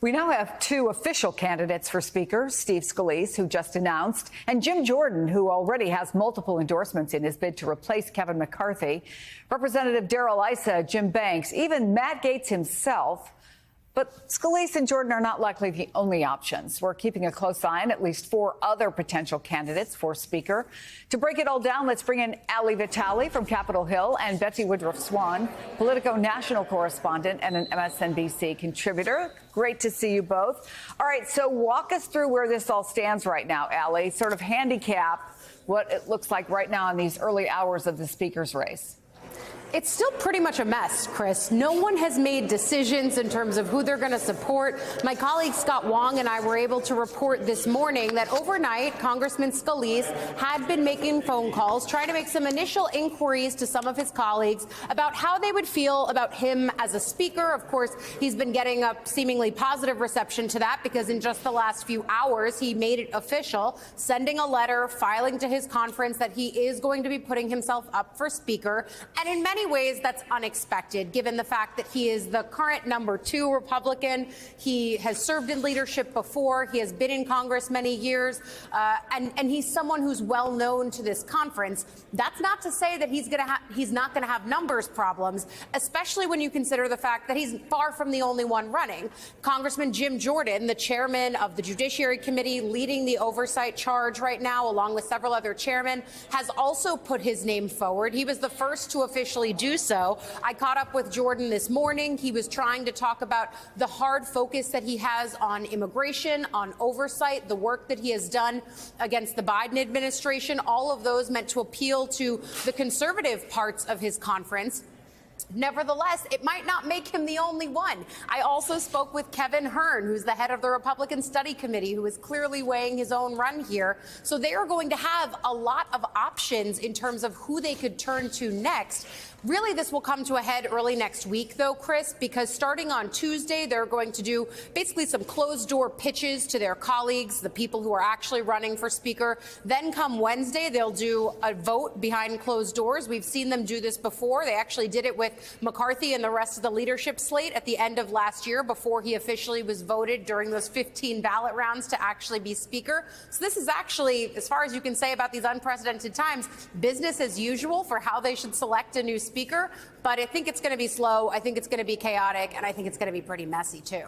We now have two official candidates for Speaker, Steve Scalise, who just announced, and Jim Jordan, who already has multiple endorsements in his bid to replace Kevin McCarthy, Representative Darrell Issa, Jim Banks, even Matt Gaetz himself. But Scalise and Jordan are not likely the only options. We're keeping a close eye on at least four other potential candidates for Speaker. To break it all down, let's bring in Ali Vitale from Capitol Hill and Betsy Woodruff Swan, Politico national correspondent and an MSNBC contributor. Great to see you both. All right, so walk us through where this all stands right now, Ali. Sort of handicap what it looks like right now in these early hours of the Speaker's race. It's still pretty much a mess, Chris. No one has made decisions in terms of who they're going to support. My colleague Scott Wong and I were able to report this morning that overnight, Congressman Scalise had been making phone calls, trying to make some initial inquiries to some of his colleagues about how they would feel about him as a speaker. Of course, he's been getting a seemingly positive reception to that because in just the last few hours, he made it official, sending a letter, filing to his conference that he is going to be putting himself up for speaker. And in many ways, that's unexpected, given the fact that he is the current #2 Republican. He has served in leadership before. He has been in Congress many years, and he's someone who's well known to this conference. That's not to say that he's not going to have numbers problems, especially when you consider the fact that he's far from the only one running. Congressman Jim Jordan, the chairman of the Judiciary Committee, leading the oversight charge right now, along with several other chairmen, has also put his name forward. He was the first to officially do so. I caught up with Jordan this morning. He was trying to talk about the hard focus that he has on immigration, on oversight, the work that he has done against the Biden administration, all of those meant to appeal to the conservative parts of his conference. Nevertheless, it might not make him the only one. I also spoke with Kevin Hern, who's the head of the Republican Study Committee, who is clearly weighing his own run here. So they are going to have a lot of options in terms of who they could turn to next. Really, this will come to a head early next week, though, Chris, because starting on Tuesday, they're going to do basically some closed-door pitches to their colleagues, the people who are actually running for Speaker. Then come Wednesday, they'll do a vote behind closed doors. We've seen them do this before. They actually did it with McCarthy and the rest of the leadership slate at the end of last year before he officially was voted during those 15 ballot rounds to actually be Speaker. So this is actually, as far as you can say about these unprecedented times, business as usual for how they should select a new Speaker, but I think it's going to be slow. I think it's going to be chaotic, and I think it's going to be pretty messy, too.